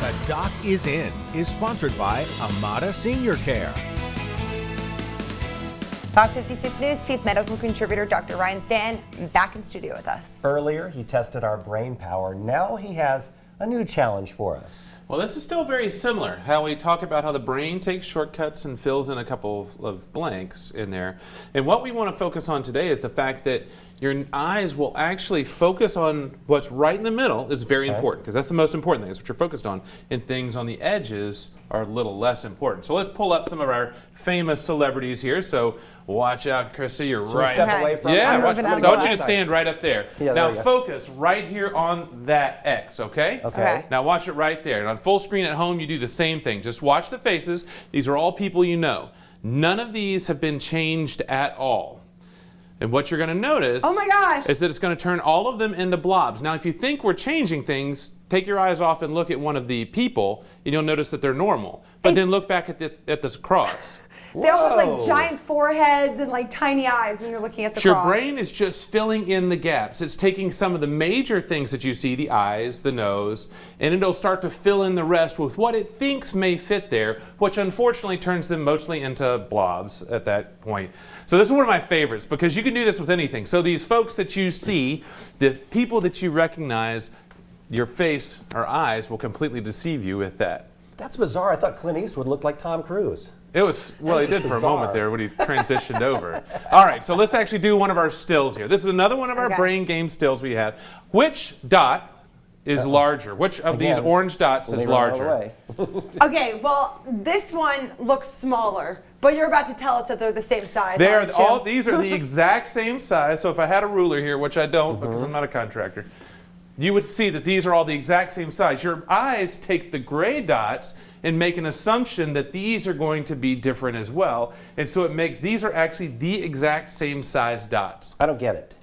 The Doc is In is sponsored by Amada Senior Care. Fox 56 News Chief Medical Contributor Dr. Ryan Stanton back in studio with us. Earlier, he tested our brain power. Now he has a new challenge for us. Well, this is still very similar. How we talk about how the brain takes shortcuts and fills in a couple of blanks in there. And what we want to focus on today is the fact that your eyes will actually focus on what's right in the middle is very important, because that's the most important thing. That's what you're focused on. And things on the edges are a little less important. So let's pull up some of our famous celebrities here. So watch out, Krista, you're Should we right. step away from Yeah, so I want you to glass. stand right up there. Yeah, now there you go. focus right here on that X, okay? Okay. Now watch it right there. And on full screen at home, you do the same thing. Just watch the faces. These are all people you know. None of these have been changed at all. And what you're going to notice Oh my gosh. is that it's going to turn all of them into blobs. Now, if you think we're changing things, take your eyes off and look at one of the people, and you'll notice that they're normal. But then look back at this cross. They all have Whoa. like giant foreheads and like tiny eyes when you're looking at the Your cross. brain is just filling in the gaps. It's taking some of the major things that you see, the eyes, the nose, and it'll start to fill in the rest with what it thinks may fit there, which unfortunately turns them mostly into blobs at that point. So this is one of my favorites because you can do this with anything. So these folks that you see, the people that you recognize, your face or eyes will completely deceive you with that. That's bizarre. I thought Clint Eastwood looked like Tom Cruise. It was, well, he That's did for a bizarre. moment there when he transitioned over. All right, so let's actually do one of our stills here. This is another one of our Okay. brain game stills we have. Which dot is larger? Which of these Again, orange dots is Leave it all the larger? way. Okay, well, this one looks smaller, but you're about to tell us that they're the same size. They're aren't you? all, these are the exact same size. So if I had a ruler here, which I don't because I'm not a contractor, you would see that these are all the exact same size. Your eyes take the gray dots and make an assumption that these are going to be different as well. And so it makes, these are actually the exact same size dots. I don't get it.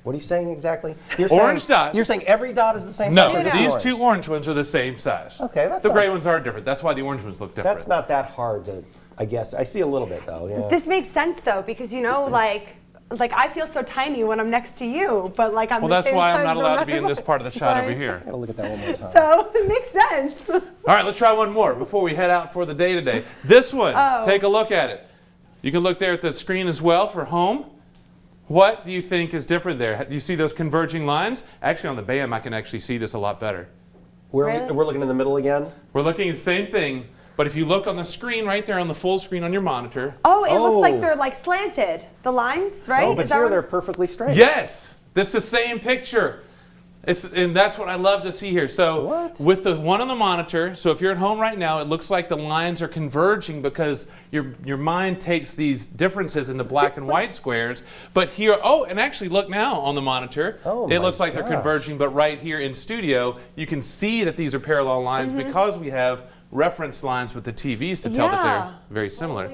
What are you saying exactly? You're Orange saying, dots. You're saying every dot is the same No, size? or just these orange? two orange ones are the same size. Okay, that's the not- gray ones are different. That's why the orange ones look different. That's not that hard to, I guess. I see a little bit though, yeah. This makes sense though, because you know, like I feel so tiny when I'm next to you, but like I'm Well, the that's same why I'm size not no allowed to be matter in this what. part of the shot over Right. here. I gotta look at that one more time. So it makes sense. All right, let's try one more before we head out for the day today. This one, Oh. take a look at it. You can look there at the screen as well for home. What do you think is different there? Do you see those converging lines? Actually, on the BAM, I can actually see this a lot better. Really? We're looking in the middle again? We're looking at the same thing, but if you look on the screen right there on the full screen on your monitor, Oh, it looks Oh. like they're like slanted. The lines, right? Oh, but Is that here what- they're perfectly straight. yes, this is the same picture. And that's what I love to see here. So What? with the one on the monitor, so if you're at home right now, it looks like the lines are converging because your mind takes these differences in the black and white squares. But here, oh, and actually look now on the monitor. Oh it my looks like they're gosh. converging, but right here in studio, you can see that these are parallel lines because we have reference lines with the TVs to tell that Yeah. they're very similar.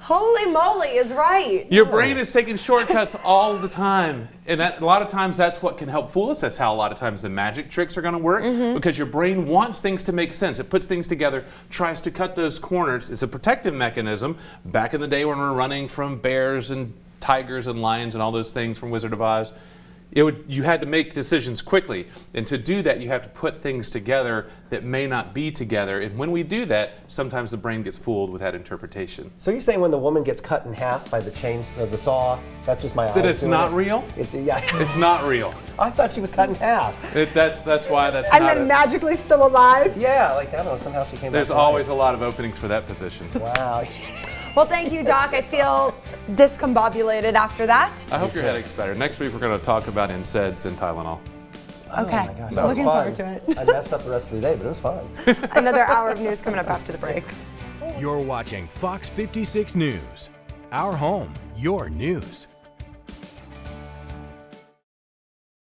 Holy moly is right. Your brain is taking shortcuts all the time. And a lot of times that's what can help fool us. That's how a lot of times the magic tricks are going to work because your brain wants things to make sense. It puts things together, tries to cut those corners. It's a protective mechanism. Back in the day when we were running from bears and tigers and lions and all those things from Wizard of Oz, you had to make decisions quickly. And to do that, you have to put things together that may not be together. And when we do that, sometimes the brain gets fooled with that interpretation. So you're saying when the woman gets cut in half by the chains, the saw, that's just my eyes That it's doing not it? real? It's, yeah. It's not real. I thought she was cut in half. That's why that's And not then a- magically still alive. Yeah, like, I don't know, somehow she came There's back to life. always a lot of openings for that position. Wow. Well, thank you, Doc. I feel discombobulated after that. I hope your headache's better. Next week we're going to talk about NSAIDs and Tylenol. Oh Okay. my gosh, that was Looking fun. forward to it. I messed up the rest of the day, but it was fun. Another hour of news coming up after the break. You're watching Fox 56 News. Our home, your news.